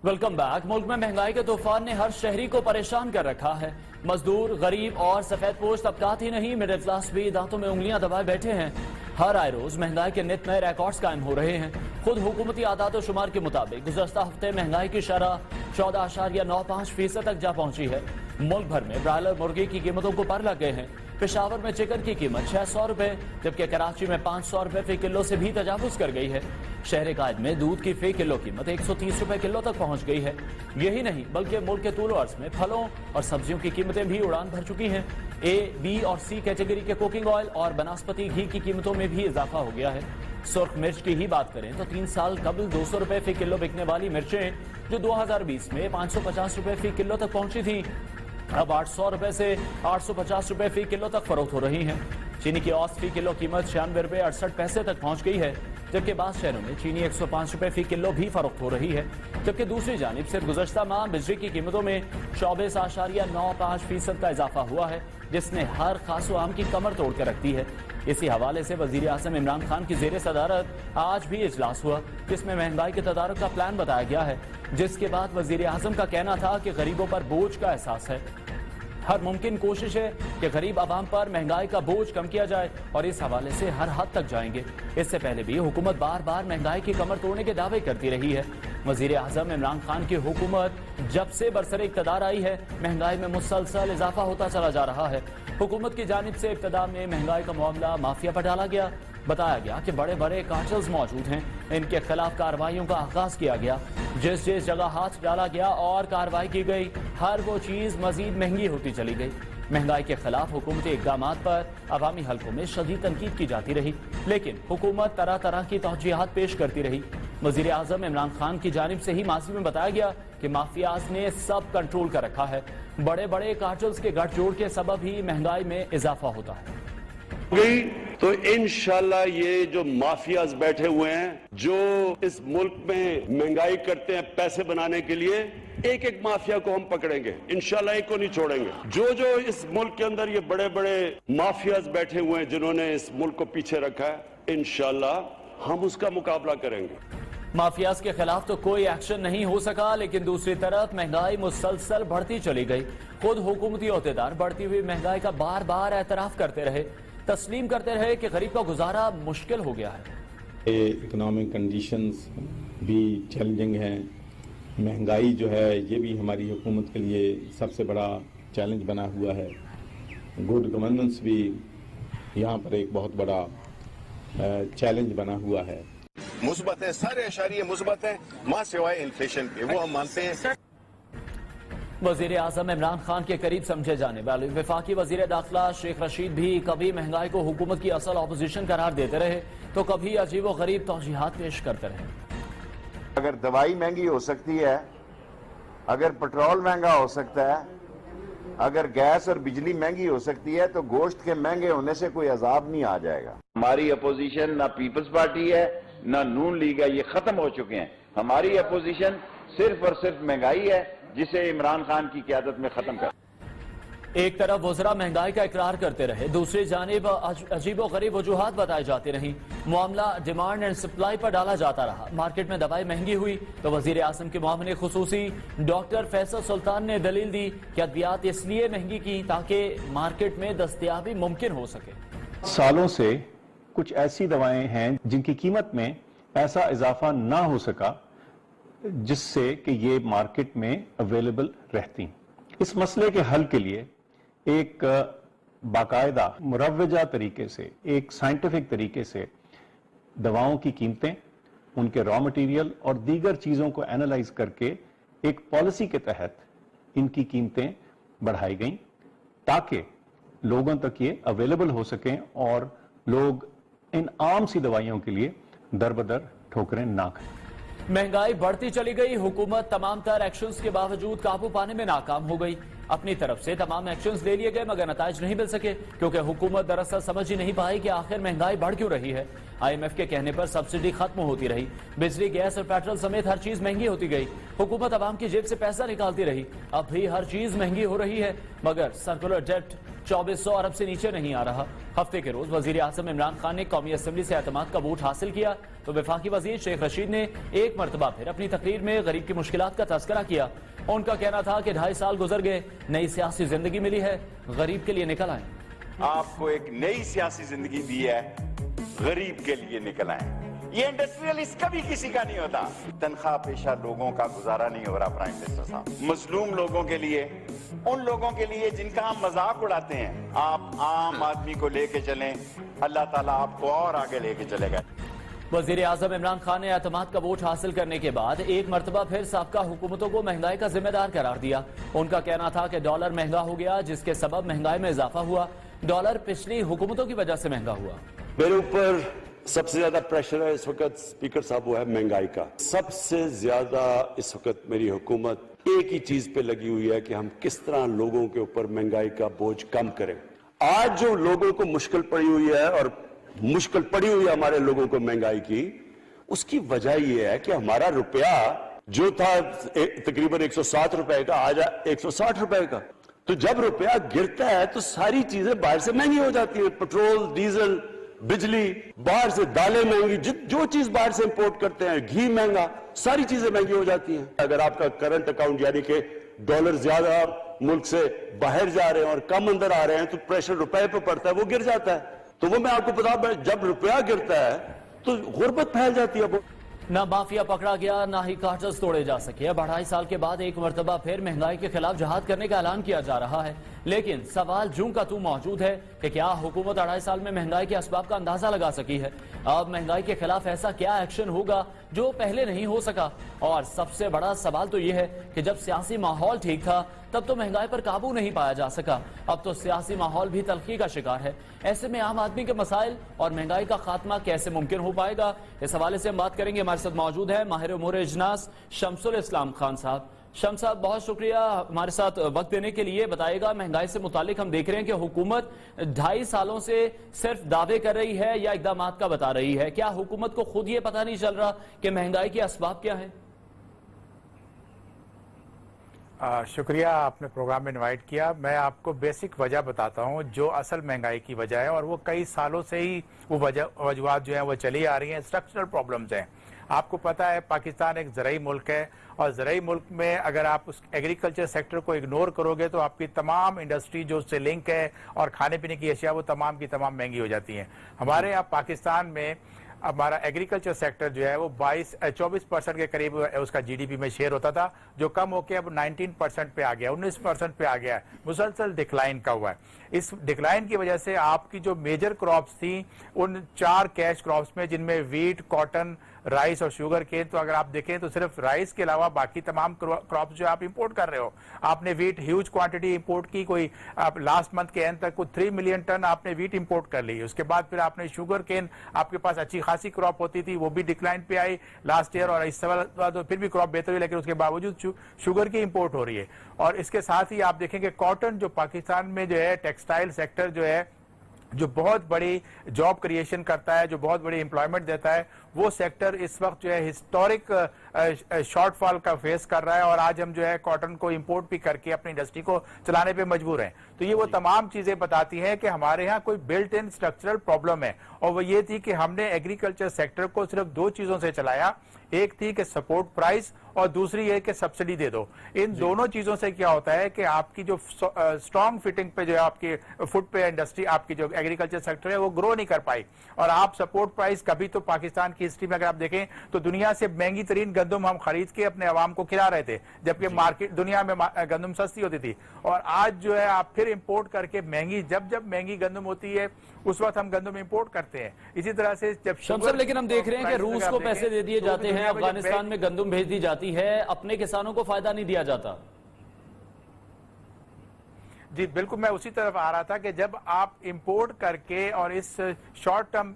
Welcome back. मुल्क में महंगाई के तूफान ने हर शहरी को परेशान कर रखा है। मजदूर, गरीब और सफेद पोश तबकात ही नहीं, मिडिल क्लास भी दांतों में उंगलियां दबाए बैठे हैं। हर आए रोज महंगाई के नित नए रिकॉर्ड्स कायम हो रहे हैं। खुद हुकूमती आदात और शुमार के मुताबिक गुज़श्ता हफ्ते महंगाई की शरह 14.95% तक जा पहुंची है। मुल्क भर में ब्रायलर मुर्गी की कीमतों को पर लग गए हैं। पेशावर में चिकन की कीमत 600 रुपए, जबकि कराची में 500 रुपए फी किलो से भी तजावुज कर गई है। शहर कायद में दूध की फी किलो कीमत 130 रुपए किलो तक पहुंच गई है। यही नहीं बल्कि मुल्क के तूल अर्ज में फलों और सब्जियों की कीमतें भी उड़ान भर चुकी हैं। ए, बी और सी कैटेगरी के कुकिंग ऑयल और बनस्पति घी की कीमतों में भी इजाफा हो गया है। सुर्ख मिर्च की ही बात करें तो 3 साल कबल 200 रुपए फी किलो बिकने वाली मिर्चें जो 2020 में 550 रुपए फी किलो तक पहुंची थी, अब 800 रुपए से 850 रुपए फी किलो तक फरोख्त हो रही हैं। चीनी की औसत फी किलो कीमत 96 रुपए 68 पैसे तक पहुंच गई है, जबकि बाद शहरों में चीनी 105 रुपए फी किलो भी फरोख्त हो रही है। जबकि दूसरी जानिब सिर्फ गुज़श्ता माह बिजली की कीमतों में 24.95% का इजाफा हुआ है, जिसने हर खास व आम की कमर तोड़ कर रख दी है। इसी हवाले से वजीर आज़म इमरान खान की ज़ेर सदारत आज भी इजलास हुआ, जिसमें महंगाई के तदारुक का प्लान बताया गया है, जिसके बाद वजीर आज़म का कहना था कि गरीबों पर बोझ का एहसास है। हर मुमकिन कोशिश है कि गरीब आवाम पर महंगाई का बोझ कम किया जाए और इस हवाले से हर हद तक जाएंगे। इससे पहले भी हुकूमत बार बार महंगाई की कमर तोड़ने के दावे करती रही है। वजीर आज़म इमरान खान की हुकूमत जब से बरसरे इक़्तिदार आई है, महंगाई में मुसलसल इजाफा होता चला जा रहा है। हुकूमत की जानिब से इब्तिदा में महंगाई का मामला माफिया पर डाला गया। बताया गया कि बड़े बड़े कार्टेल्स मौजूद हैं, इनके खिलाफ कार्रवाइयों का आगाज किया गया। जिस जिस जगह हाथ डाला गया और कार्रवाई की गई, हर वो चीज मजीद महंगी होती चली गई। महंगाई के खिलाफ हुकूमती इक़दामात पर अवामी हलकों में शदीद तनकीद की जाती रही, लेकिन हुकूमत तरह तरह की तौजीहात पेश करती रही। वज़ीर आज़म इमरान खान की जानिब से ही माजी में बताया गया कि माफियाज ने सब कंट्रोल कर रखा है। बड़े बड़े कार्टेल्स के गठजोड़ के सबब ही महंगाई में इजाफा होता है। तो इंशाल्लाह ये जो माफियाज बैठे हुए हैं, जो इस मुल्क में महंगाई करते हैं पैसे बनाने के लिए, एक एक माफिया को हम पकड़ेंगे, इंशाल्लाह एक को नहीं छोड़ेंगे। जो जो इस मुल्क के अंदर ये बड़े बड़े माफियाज बैठे हुए हैं जिन्होंने इस मुल्क को पीछे रखा है, इंशाल्लाह हम उसका मुकाबला करेंगे। माफियाज के खिलाफ तो कोई एक्शन नहीं हो सका, लेकिन दूसरी तरफ महंगाई मुसलसल बढ़ती चली गई। खुद हुकूमती अहदेदार बढ़ती हुई महंगाई का बार बार एतराफ करते रहे, तस्लीम करते रहे कि गरीब का गुजारा मुश्किल हो गया है। इकोनॉमिक कंडीशंस भी चैलेंजिंग हैं। महंगाई जो है ये भी हमारी हुकूमत के लिए सबसे बड़ा चैलेंज बना हुआ है। गुड गवर्नेंस भी यहाँ पर एक बहुत बड़ा चैलेंज बना हुआ है। मुस्बत है, सारे अशारिये मुस्बत है, मां सिवाय इन्फ्लेशन के, वो हम मानते हैं। वजीर आज़म इमरान खान के करीब समझे जाने वाले वफाकी वजीर दाखिला शेख रशीद भी कभी महंगाई को हुकूमत की असल अपोजिशन करार देते रहे, तो कभी अजीब व गरीब तौजीहात पेश करते रहे। अगर दवाई महंगी हो सकती है, अगर पेट्रोल महंगा हो सकता है, अगर गैस और बिजली महंगी हो सकती है, तो गोश्त के महंगे होने से कोई अजाब नहीं आ जाएगा। हमारी अपोजिशन ना पीपल्स पार्टी है ना नून लीग है, ये खत्म हो चुके हैं। हमारी अपोजिशन सिर्फ और सिर्फ महंगाई है, जिसे इमरान खान की क़यादत में खत्म कर। एक तरफ वज़रा महंगाई का इकरार करते रहे, दूसरी जानिब अजीब व गरीब वजूहात बताई जाती रही। मामला डिमांड एंड सप्लाई पर डाला जाता रहा। मार्केट में दवाई महंगी हुई तो वजीर आज़म के मुआविन खुसूसी डॉक्टर फैसल सुल्तान ने दलील दी कि अद्वियात इसलिए महंगी की ताकि मार्केट में दस्तयाबी मुमकिन हो सके। सालों से कुछ ऐसी दवाएं हैं जिनकी कीमत में ऐसा इजाफा ना हो सका जिससे कि ये मार्केट में अवेलेबल रहती। इस मसले के हल के लिए एक बाकायदा मुरव्वजा तरीके से, एक साइंटिफिक तरीके से दवाओं की कीमतें, उनके रॉ मटेरियल और दीगर चीज़ों को एनालाइज करके एक पॉलिसी के तहत इनकी कीमतें बढ़ाई गईं ताकि लोगों तक ये अवेलेबल हो सकें और लोग इन आम सी दवाइयों के लिए दर बदर ठोकरें ना खाएं। महंगाई बढ़ती चली गई, हुकूमत तमाम तर एक्शंस के बावजूद काबू पाने में नाकाम हो गई। अपनी तरफ से तमाम एक्शंस ले लिए गए मगर नताइज नहीं मिल सके, क्योंकि हुकूमत दरअसल समझ ही नहीं पाई कि आखिर महंगाई बढ़ क्यों रही है। IMF کے کہنے پر سبسڈی ختم ہوتی رہی، بجلی، گیس اور پیٹرول سمیت ہر چیز مہنگی ہوتی گئی، حکومت عوام کی جیب سے پیسہ نکالتی رہی، اب بھی ہر چیز مہنگی ہو رہی ہے، مگر سرکولر ڈیٹ 2400 ارب سے نیچے نہیں آ رہا۔ ہفتے کے روز وزیر اعظم عمران خان نے قومی اسمبلی سے اعتماد کا ووٹ حاصل کیا تو وفاقی وزیر شیخ رشید نے ایک مرتبہ پھر اپنی تقریر میں غریب کی مشکلات کا تذکرہ کیا۔ ان کا کہنا تھا کہ 2.5 سال گزر گئے، نئی سیاسی زندگی ملی ہے، غریب کے لیے نکل آئیں۔ آپ کو ایک نئی سیاسی زندگی دی ہے، غریب کے لیے نکل آئیں۔ یہ انڈسٹریلسٹ کبھی کسی کا نہیں ہوتا۔ تنخواہ پیشہ لوگوں کا گزارا نہیں ہو رہا پرائم منسٹر صاحب، مظلوم لوگوں کے لیے، ان لوگوں کے لیے جن کا ہم مذاق اڑاتے ہیں، آپ عام آدمی کو لے کے چلیں، اللہ تعالیٰ آپ کو اور آگے لے کے چلے گا۔ وزیر اعظم عمران خان نے اعتماد کا ووٹ حاصل کرنے کے بعد ایک مرتبہ پھر سابقہ حکومتوں کو مہنگائی کا ذمہ دار قرار دیا۔ ان کا کہنا تھا کہ ڈالر مہنگا ہو گیا جس کے سبب مہنگائی میں اضافہ ہوا، ڈالر پچھلی حکومتوں کی وجہ سے مہنگا ہوا۔ میرے اوپر سب سے زیادہ پریشر ہے اس وقت اسپیکر صاحب، وہ ہے مہنگائی کا۔ سب سے زیادہ اس وقت میری حکومت ایک ہی چیز پہ لگی ہوئی ہے کہ ہم کس طرح لوگوں کے اوپر مہنگائی کا بوجھ کم کریں۔ آج جو لوگوں کو مشکل پڑی ہوئی ہے اور مشکل پڑی ہوئی ہے ہمارے لوگوں کو مہنگائی کی، اس کی وجہ یہ ہے کہ ہمارا روپیہ جو تھا تقریباً 107 روپے کا، آج 160 روپے کا۔ تو جب روپیہ گرتا ہے تو ساری چیزیں باہر سے مہنگی ہو جاتی ہیں، پٹرول، ڈیزل، بجلی، باہر سے دالیں مہنگی، جو چیز باہر سے امپورٹ کرتے ہیں، گھی مہنگا، ساری چیزیں مہنگی ہو جاتی ہیں۔ اگر آپ کا کرنٹ اکاؤنٹ یعنی کہ ڈالر زیادہ ملک سے باہر جا رہے ہیں اور کم اندر آ رہے ہیں تو پریشر روپے پہ پڑتا ہے، وہ گر جاتا ہے۔ تو وہ میں آپ کو بتا، جب روپیہ گرتا ہے تو غربت پھیل جاتی ہے۔ نہ مافیا پکڑا گیا، نہ ہی کارٹلز توڑے جا سکے۔ اب 2.5 سال کے بعد ایک مرتبہ پھر مہنگائی کے خلاف جہاد کرنے کا اعلان کیا جا رہا ہے، لیکن سوال جوں کا تو موجود ہے کہ کیا حکومت 2.5 سال میں مہنگائی کے اسباب کا اندازہ لگا سکی ہے؟ اب مہنگائی کے خلاف ایسا کیا ایکشن ہوگا جو پہلے نہیں ہو سکا؟ اور سب سے بڑا سوال تو یہ ہے کہ جب سیاسی ماحول ٹھیک تھا تب تو مہنگائی پر قابو نہیں پایا جا سکا، اب تو سیاسی ماحول بھی تلخی کا شکار ہے۔ ایسے میں عام آدمی کے مسائل اور مہنگائی کا خاتمہ کیسے ممکن ہو پائے گا؟ اس حوالے سے ہم بات کریں گے۔ ہمارے ساتھ موجود ہے ماہر امور اجناس شمس الاسلام خان صاحب۔ شمس صاحب، بہت شکریہ ہمارے ساتھ وقت دینے کے لیے۔ بتائے گا، مہنگائی سے متعلق ہم دیکھ رہے ہیں کہ حکومت 2.5 سالوں سے صرف دعوے کر رہی ہے یا اقدامات کا بتا رہی ہے؟ کیا حکومت کو خود یہ پتہ نہیں چل رہا کہ مہنگائی کے اسباب کیا ہیں؟ شکریہ، آپ نے پروگرام میں انوائٹ کیا۔ میں آپ کو بیسک وجہ بتاتا ہوں جو اصل مہنگائی کی وجہ ہے، اور وہ کئی سالوں سے ہی وہ وجوہات جو ہیں وہ چلی آ رہی ہیں، اسٹرکچرل پرابلمز ہیں۔ آپ کو پتا ہے پاکستان ایک زرعی ملک ہے، اور زرعی ملک میں اگر آپ اس ایگریکلچر سیکٹر کو اگنور کرو گے تو آپ کی تمام انڈسٹری جو اس سے لنک ہے اور کھانے پینے کی اشیاء وہ تمام کی تمام مہنگی ہو جاتی ہیں۔ ہمارے یہاں پاکستان میں ہمارا ایگریکلچر سیکٹر جو ہے وہ 24% کے قریب اس کا جی ڈی پی میں شیئر ہوتا تھا، جو کم ہو کے اب 19% پہ آ گیا، 19% پہ آ گیا ہے، مسلسل ڈکلائن کا ہوا ہے۔ اس ڈکلائن کی وجہ سے آپ کی جو میجر کراپس تھیں ان 4 کیش کراپس میں، جن میں ویٹ، کاٹن، رائس اور شوگر کین، تو اگر آپ دیکھیں تو صرف رائس کے علاوہ باقی تمام کراپس جو آپ امپورٹ کر رہے ہو، آپ نے ویٹ ہیوج کوانٹٹی امپورٹ کی، کوئی لاسٹ منتھ کے اینڈ تک کوئی 3 ملین ٹن آپ نے ویٹ امپورٹ کر لی۔ اس کے بعد پھر آپ نے شوگر کین، آپ کے پاس اچھی خاصی کراپ ہوتی تھی، وہ بھی ڈکلائن پہ آئی لاسٹ ایئر، اور اس سال پھر بھی کراپ بہتر ہوئی، لیکن اس کے باوجود شوگر کی امپورٹ ہو رہی ہے۔ اور اس کے ساتھ ہی آپ دیکھیں کہ کاٹن جو پاکستان میں جو ہے ٹیکسٹائل سیکٹر جو ہے، جو بہت بڑی جاب کریشن کرتا ہے، جو بہت بڑی امپلائمنٹ دیتا ہے، وہ سیکٹر اس وقت جو ہے ہسٹورک شارٹ فال کا فیس کر رہا ہے، اور آج ہم جو ہے کاٹن کو امپورٹ بھی کر کے اپنی انڈسٹری کو چلانے پہ مجبور ہیں۔ تو یہ وہ تمام چیزیں بتاتی ہیں کہ ہمارے ہاں کوئی بلٹ ان اسٹرکچرل پرابلم ہے، اور وہ یہ تھی کہ ہم نے ایگریکلچر سیکٹر کو صرف 2 چیزوں سے چلایا، ایک تھی کہ سپورٹ پرائز، اور دوسری یہ کہ سبسڈی دے دو۔ ان دونوں چیزوں سے کیا ہوتا ہے کہ آپ کی جو اسٹرانگ فٹنگ پہ جو ہے آپ کی فوڈ پہ انڈسٹری، آپ کی جو ایگریکلچر سیکٹر ہے وہ گرو نہیں کر پائی، اور آپ سپورٹ پرائز کبھی تو پاکستان کی ہسٹری میں اگر آپ دیکھیں تو دنیا سے مہنگی ترین گندم ہم خرید کے اپنے عوام کو کھلا رہے تھے، جبکہ مارکیٹ دنیا میں گندم سستی ہوتی تھی، اور آج جو ہے آپ پھر امپورٹ کر کے مہنگی، جب مہنگی گندم ہوتی ہے اس وقت ہم گندم امپورٹ کرتے ہیں۔ اسی طرح سے جب شمس، لیکن ہم دیکھ رہے ہیں کہ روس کو پیسے دے دیے جاتے ہیں، افغانستان میں گندم بھیج دی جاتی ہے، اپنے کسانوں کو فائدہ نہیں دیا جاتا۔ جی بالکل، میں اسی طرف آ رہا تھا کہ جب آپ امپورٹ کر کے اور اس شارٹ ٹرم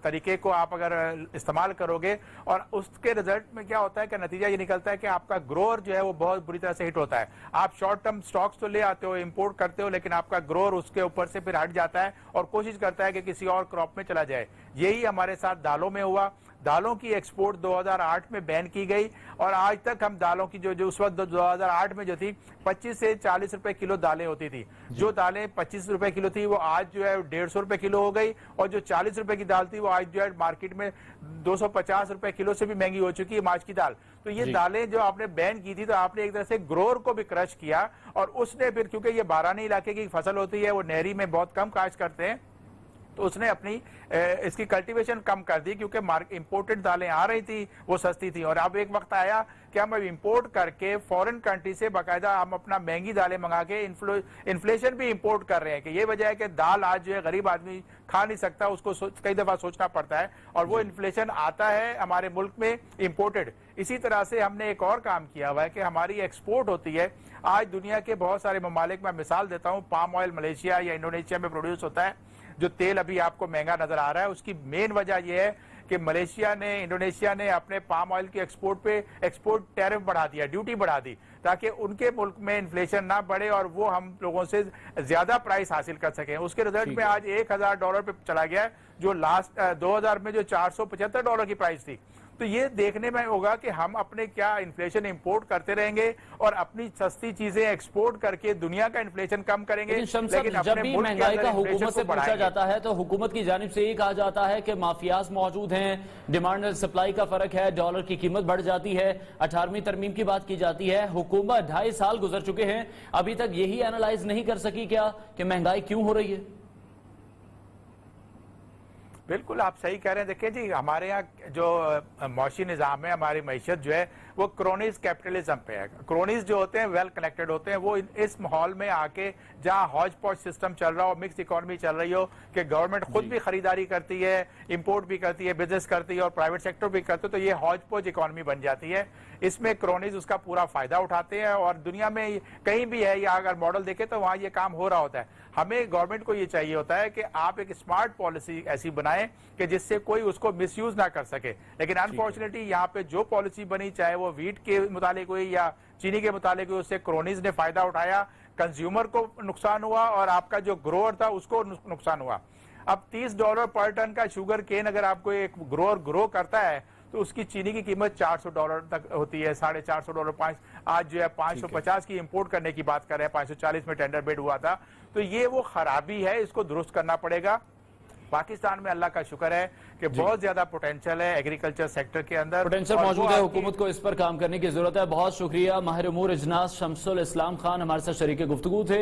طریقے کو آپ اگر استعمال کرو گے، اور اس کے رزلٹ میں کیا ہوتا ہے کہ نتیجہ یہ نکلتا ہے کہ آپ کا گروور جو ہے وہ بہت بری طرح سے ہٹ ہوتا ہے۔ آپ شارٹ ٹرم سٹاکس تو لے آتے ہو، امپورٹ کرتے ہو، لیکن آپ کا گروور اس کے اوپر سے پھر ہٹ جاتا ہے اور کوشش کرتا ہے کہ کسی اور کراپ میں چلا جائے۔ यही हमारे साथ दालों में हुआ। दालों की एक्सपोर्ट 2008 में बैन की गई और आज तक हम दालों की जो उस वक्त 2008 में जो थी 25 से 40 रुपए किलो दालें होती थी। जो दालें 25 रुपए किलो थी वो आज जो है 150 रुपए किलो हो गई, और जो 40 रुपए की दाल थी वो आज जो है मार्केट में 250 रुपए किलो से भी महंगी हो चुकी है मार्च की दाल। तो ये दालें जो आपने बैन की थी, तो आपने एक तरह से ग्रोअर को भी क्रश किया, और उसने फिर, क्योंकि ये बारानी इलाके की फसल होती है, वो नहरी में बहुत कम काश्त करते हैं, तो उसने अपनी इसकी कल्टीवेशन कम कर दी, क्योंकि इंपोर्टेड दालें आ रही थी, वो सस्ती थी। और अब एक वक्त आया कि हम अब इंपोर्ट करके फॉरेन कंट्री से बाकायदा हम अपना महंगी दालें मंगा के इन्फ्लेशन भी इंपोर्ट कर रहे हैं, कि ये वजह है कि दाल आज जो है गरीब आदमी खा नहीं सकता, उसको कई दफा सोचना पड़ता है, और वो इन्फ्लेशन आता है हमारे मुल्क में इंपोर्टेड। इसी तरह से हमने एक और काम किया हुआ है कि हमारी एक्सपोर्ट होती है। आज दुनिया के बहुत सारे ममालिक, मैं मिसाल देता हूँ, पाम ऑयल मलेशिया या इंडोनेशिया में प्रोड्यूस होता है। जो तेल अभी आपको महंगा नजर आ रहा है, उसकी मेन वजह यह है कि मलेशिया ने, इंडोनेशिया ने अपने पाम ऑयल की एक्सपोर्ट पे एक्सपोर्ट टैरिफ बढ़ा दिया, ड्यूटी बढ़ा दी, ताकि उनके मुल्क में इन्फ्लेशन ना बढ़े और वो हम लोगों से ज्यादा प्राइस हासिल कर सकें। उसके रिजल्ट में आज $1000 पे चला गया है, जो लास्ट 2000 में जो $475 की प्राइस थी। तो ये देखने में होगा कि हम अपने क्या इन्फ्लेशन इंपोर्ट करते रहेंगे और अपनी सस्ती चीजें एक्सपोर्ट करके दुनिया का इन्फ्लेशन कम करेंगे। लेकिन जब भी महंगाई का हुकूमत से पूछा जाता है तो हुकूमत की जानिब से ये कहा जाता है कि माफियाज मौजूद हैं, डिमांड और सप्लाई का फर्क है, डॉलर की कीमत बढ़ जाती है, 18वीं तरमीम की बात की जाती है। हुकूमत 2.5 साल गुजर चुके हैं, अभी तक यही एनालाइज नहीं कर सकी क्या कि महंगाई क्यों हो रही है? बिल्कुल आप सही कह रहे हैं। देखिए जी, हमारे यहाँ जो मौशी निज़ाम है, हमारी मैशत जो है वो क्रोनीज कैपिटलिज्म पे है। क्रोनीज जो होते हैं वेल कनेक्टेड होते हैं, वो इस माहौल में आके जहाँ हौज पौज सिस्टम चल रहा हो, मिक्स इकोनॉमी चल रही हो, कि गवर्नमेंट खुद भी खरीदारी करती है, इंपोर्ट भी करती है, बिजनेस करती है और प्राइवेट सेक्टर भी करते है, तो ये हौज पौज इकोनॉमी बन जाती है। इसमें क्रोनीज उसका पूरा फायदा उठाते हैं और दुनिया में कहीं भी है, या अगर मॉडल देखे तो वहाँ ये काम हो रहा होता है। हमें गवर्नमेंट को ये चाहिए होता है कि आप एक स्मार्ट पॉलिसी ऐसी बनाएं कि जिससे कोई उसको मिसयूज ना कर सके। लेकिन अनफॉर्चुनेटली यहाँ पे जो पॉलिसी बनी, चाहे वो वीट के मुतालिक हुई या चीनी के मुतालिक हुई, उससे क्रोनीज ने फायदा उठाया, कंज्यूमर को नुकसान हुआ और आपका जो ग्रोअर था उसको नुकसान हुआ। अब $30 पर टन का शुगर केन अगर आपको एक ग्रोअर ग्रो करता है तो उसकी चीनी की कीमत $400 तक होती है, $450, आज जो है 550 की इंपोर्ट करने की बात कर रहे हैं, 540 में टेंडर बिड हुआ था। तो ये वो खराबी है, इसको दुरुस्त करना पड़ेगा। पाकिस्तान में अल्लाह का शुक्र है कि बहुत ज्यादा पोटेंशियल है एग्रीकल्चर सेक्टर के अंदर, पोटेंशियल मौजूद है। हुकूमत को इस पर काम करने की जरूरत है। बहुत शुक्रिया। माहिर उमूर इजनास शमसुल इस्लाम खान हमारे साथ शरीक गुफ्तगू थे।